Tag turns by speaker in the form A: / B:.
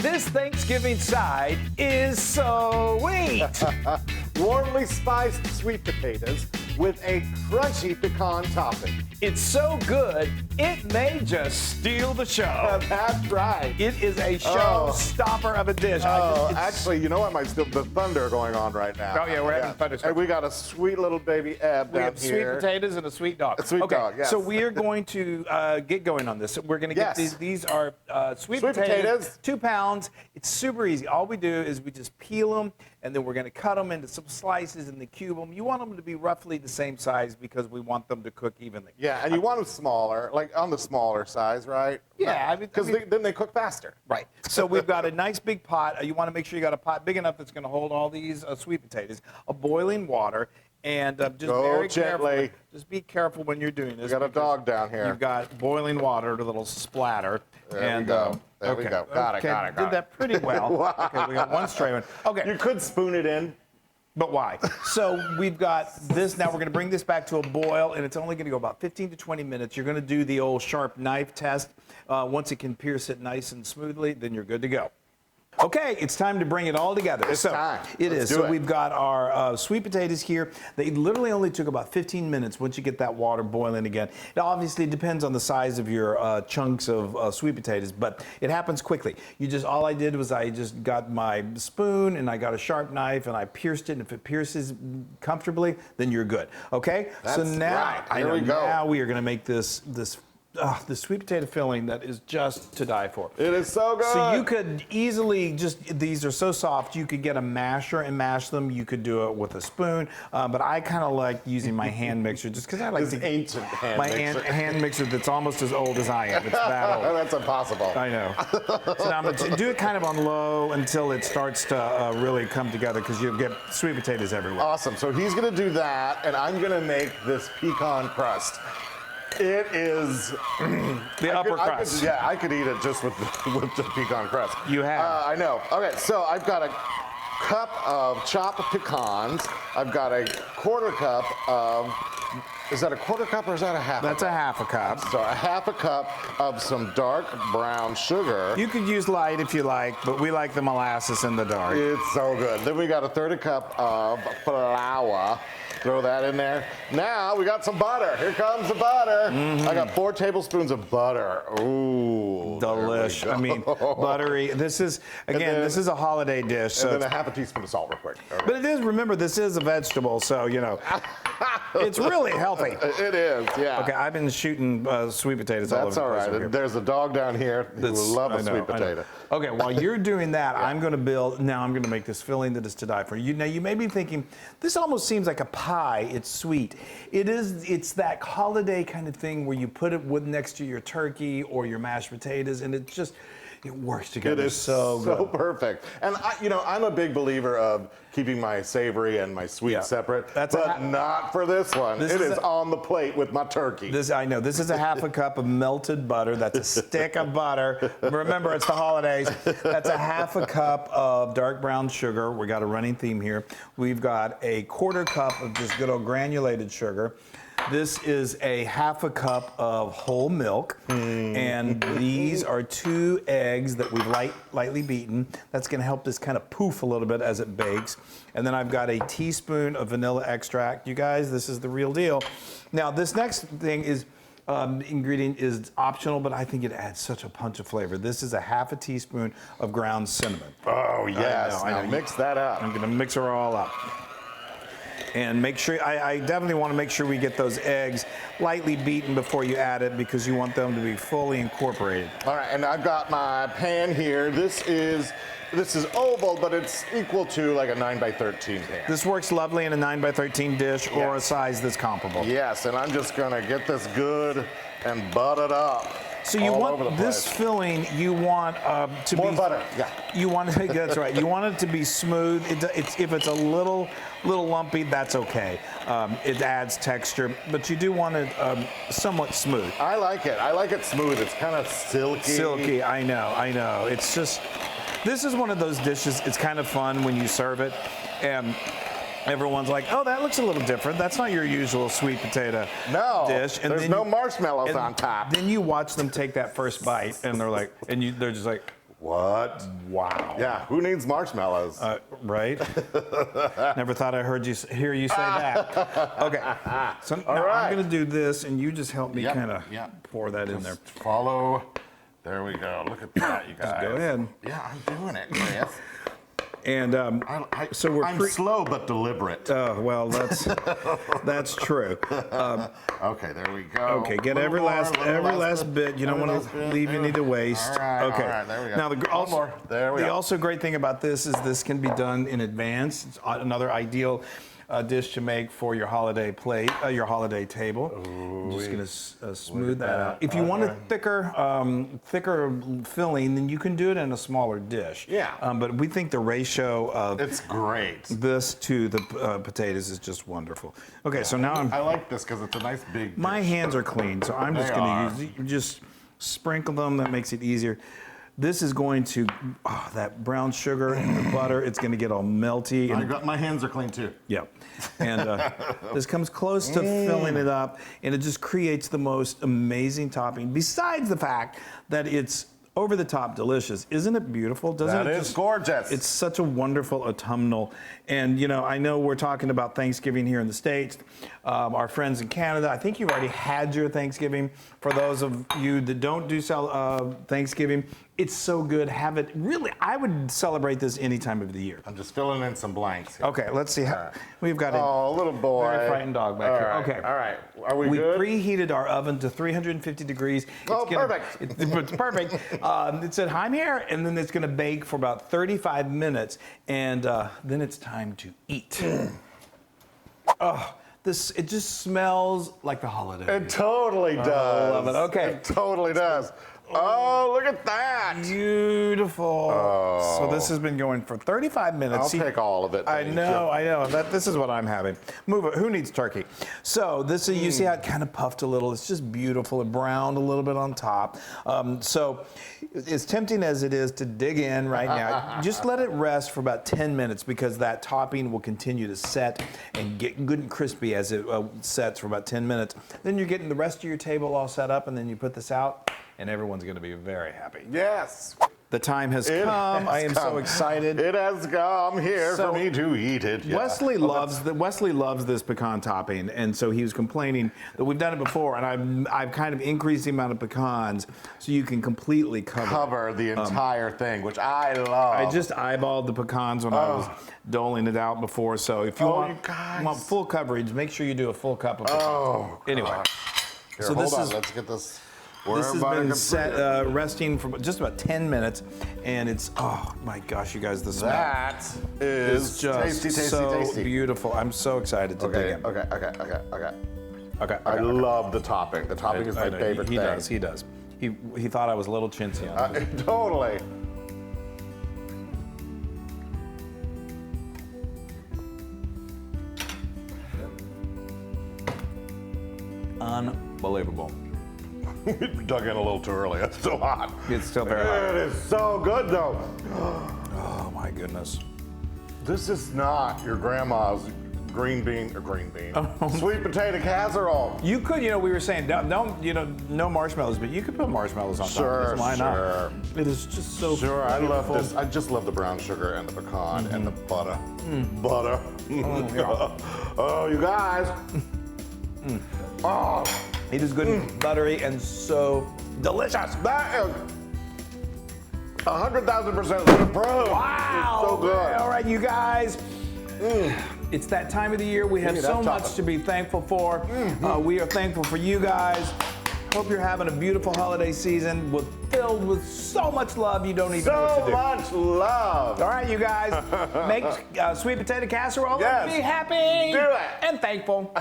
A: This Thanksgiving side is sweet.
B: Warmly spiced sweet potatoes with a crunchy pecan topping.
A: It's so good, it may just steal the show.
B: That's right.
A: It is a showstopper of a dish.
B: Actually, you know what? The thunder going on right now.
A: Oh, yeah, we're having thunder.
B: And we got a sweet little baby Eb
A: We
B: down
A: have
B: here.
A: sweet potatoes and a sweet dog.
B: A sweet dog, yes.
A: So we are going to get going on this. We're going to get these are sweet potatoes, 2 pounds. It's super easy. All we do is we just peel them, and then we're going to cut them into some slices and then cube them. You want them to be roughly the same size because we want them to cook evenly.
B: Yeah, and you want them smaller, like on the smaller size, right?
A: Yeah.
B: Because then they cook faster.
A: Right. So we've got a nice big pot. You want to make sure you got a pot big enough that's going to hold all these sweet potatoes, a boiling water, and just very
B: gently.
A: careful. Just be careful when you're doing this.
B: We got a dog down here.
A: You've got boiling water, a little splatter.
B: There we go. There we go. Got it.
A: Did that pretty well.
B: Wow.
A: Okay, we got one straight one. Okay.
B: You could spoon it in.
A: But why? So we've got this. Now we're going to bring this back to a boil, and it's only going to go about 15 to 20 minutes. You're going to do the old sharp knife test. Once it can pierce it nice and smoothly, then you're good to go. Okay, it's time to bring it all together.
B: It's time.
A: It
B: Let's
A: is.
B: do
A: So
B: it.
A: we've got our sweet potatoes here. They literally only took about 15 minutes once you get that water boiling again. It obviously depends on the size of your chunks of sweet potatoes, but it happens quickly. All I did was I just got my spoon and I got a sharp knife and I pierced it, and if it pierces comfortably, then you're good. Okay?
B: That's
A: so now,
B: right. Here we go.
A: now we are going to make the sweet potato filling that is just to die for.
B: It is so good.
A: So you could easily these are so soft, you could get a masher and mash them. You could do it with a spoon, but I kind of like using my hand mixer just because I like
B: This ancient hand mixer.
A: hand mixer that's almost as old as I am. It's that old.
B: That's impossible.
A: I know. So now I'm going to do it kind of on low until it starts to really come together because you'll get sweet potatoes everywhere.
B: Awesome. So he's going to do that, and I'm going to make this pecan crust. It is
A: the upper crust.
B: I could eat it just with the pecan crust.
A: You have.
B: I know. Okay, so I've got a cup of chopped pecans. I've got a quarter cup of. Is that a quarter cup or is that a half?
A: That's a half a cup.
B: So a half a cup of some dark brown sugar.
A: You could use light if you like, but we like the molasses in the dark.
B: It's so good. Then we got a third cup of flour. Throw that in there. Now we got some butter. Here comes the butter. I got 4 tablespoons of butter. Ooh.
A: Delish. I mean, buttery. This is, again, this is a holiday dish. So
B: And then a half a teaspoon of salt real quick. Okay.
A: but it is, remember, this is a vegetable, so, you know, it's really healthy.
B: It is, yeah.
A: Okay, I've been shooting sweet potatoes all over
B: That's
A: the
B: all
A: place over
B: right.
A: here.
B: There's a dog down here who will love a sweet potato.
A: Okay, while you're doing that, I'm going to make this filling that is to die for. Now, you may be thinking, this almost seems like a pie. It's sweet. It's that holiday kind of thing where you put it next to your turkey or your mashed potatoes, and it works together.
B: It is
A: so good.
B: so perfect. And I'm a big believer of keeping my savory and my sweet separate, but not for this one. It is on the plate with my turkey.
A: I know. This is a half a cup of melted butter. That's a stick of butter. Remember, it's the holidays. That's a half a cup of dark brown sugar. We got a running theme here. We've got a quarter cup of just good old granulated sugar. This is a half a cup of whole milk, and these are 2 eggs that we've lightly beaten. That's going to help this kind of poof a little bit as it bakes. And then I've got a teaspoon of vanilla extract. You guys, this is the real deal. Now, this next thing is ingredient is optional, but I think it adds such a punch of flavor. This is a half a teaspoon of ground cinnamon.
B: Oh, yes.
A: I know.
B: Now mix that up.
A: I'm going to mix her all up. And make sure, I definitely want to make sure we get those eggs lightly beaten before you add it because you want them to be fully incorporated.
B: All right, and I've got my pan here. This is oval, but it's equal to like a 9x13 pan.
A: This works lovely in a 9x13 dish or a size that's comparable.
B: Yes, and I'm just gonna get this good and buttered up.
A: So you want this filling, you want to
B: more
A: be
B: butter. Yeah.
A: You want that's right. You want it to be smooth. If it's a little lumpy, that's okay. It adds texture, but you do want it somewhat smooth.
B: I like it. I like it smooth. It's kind of silky.
A: Silky. I know. It's just, this is one of those dishes. It's kind of fun when you serve it, and everyone's like, oh, that looks a little different. That's not your usual sweet potato dish. And
B: there's no marshmallows on top.
A: Then you watch them take that first bite, and they're like, they're just like,
B: What?
A: Wow.
B: Yeah, who needs marshmallows?
A: Right? Never thought I hear you say that. Okay. So now
B: right.
A: I'm going to do this, and you just help me
B: Yep,
A: kind of
B: yep.
A: pour that in there.
B: Follow. There we go. Look at that, you guys.
A: Go ahead.
B: Yeah, I'm doing it, Chris.
A: And so we're
B: I'm slow but deliberate.
A: well, that's true.
B: Okay, there we go.
A: Okay, get every last bit. You don't want to leave any to waste.
B: All right,
A: okay.
B: all right, there we go.
A: Now
B: One more. There we
A: the
B: go.
A: also great thing about this is this can be done in advance. It's another ideal dish to make for your holiday plate, your holiday table. I'm just going to smooth that out. If you want a thicker filling, then you can do it in a smaller dish.
B: Yeah.
A: But we think the ratio of
B: It's great.
A: this to the potatoes is just wonderful. Okay, so now
B: I like this because it's a nice big.
A: my hands are clean, so I'm just
B: They
A: going to just sprinkle them. That makes it easier. This is going to, that brown sugar and the butter, it's going to get all melty. And,
B: My hands are clean too.
A: yeah. And this comes close to filling it up, and it just creates the most amazing topping, besides the fact that it's over-the-top delicious. Isn't it beautiful? Doesn't
B: That
A: it
B: is gorgeous.
A: It's such a wonderful autumnal. And, you know, I know we're talking about Thanksgiving here in the States. Our friends in Canada, I think you've already had your Thanksgiving. For those of you that don't do Thanksgiving, it's so good. Have it. Really, I would celebrate this any time of the year.
B: I'm just filling in some blanks here.
A: Okay, let's see how. We've got
B: Oh, little boy.
A: very frightened dog back here. Okay.
B: All right. Are we
A: We
B: good?
A: preheated our oven to 350 degrees.
B: Perfect.
A: It's perfect. It said, I'm here, and then it's going to bake for about 35 minutes, and then it's time to eat. It just smells like the holidays.
B: It totally does.
A: I love it. Okay.
B: It totally does. Oh, look at that.
A: Beautiful. So this has been going for 35 minutes.
B: I'll take all of it.
A: I know. This is what I'm having. Move it. Who needs turkey? So this is, you see how it kind of puffed a little. It's just beautiful. It browned a little bit on top. So as tempting as it is to dig in right now, just let it rest for about 10 minutes because that topping will continue to set and get good and crispy as it sets for about 10 minutes. Then you're getting the rest of your table all set up, and then you put this out, and everyone's going to be very happy.
B: Yes.
A: The time has come. I am so excited.
B: It has come here
A: So,
B: for me to eat it. Yeah.
A: Wesley loves this pecan topping, and so he was complaining that we've done it before, and I've kind of increased the amount of pecans so you can completely cover
B: the entire thing, which I love.
A: I just eyeballed the pecans when I was doling it out before. So if you want full coverage, make sure you do a full cup of pecans. Anyway,
B: Here,
A: so
B: hold
A: this
B: on.
A: is.
B: Let's get this.
A: This has been resting for just about 10 minutes, and it's, oh my gosh, you guys, the smell.
B: That is
A: just
B: tasty.
A: Beautiful. I'm so excited to dig in.
B: Okay. I love the topping. The topping is my favorite thing.
A: He does. He thought I was a little chintzy on it.
B: Totally.
A: Unbelievable.
B: Dug in a little too early. It's still hot.
A: It's still very hot.
B: It is so good, though.
A: Oh my goodness.
B: This is not your grandma's sweet potato casserole.
A: You could, we were saying, no marshmallows, but you could put marshmallows on top of this. Why not? It is just so
B: Sure, I
A: beautiful.
B: love this. I just love the brown sugar and the pecan and the butter. Butter. Oh, you guys. Oh.
A: It is good and buttery and so delicious.
B: That is 100,000% approved.
A: Wow.
B: It's so good.
A: All right, you guys. It's that time of the year. We have so much to be thankful for. We are thankful for you guys. Hope you're having a beautiful holiday season filled with so much love you don't even know what to do.
B: So much love.
A: All right, you guys. Make sweet potato casserole
B: Yes.
A: and be happy.
B: Do it.
A: And thankful.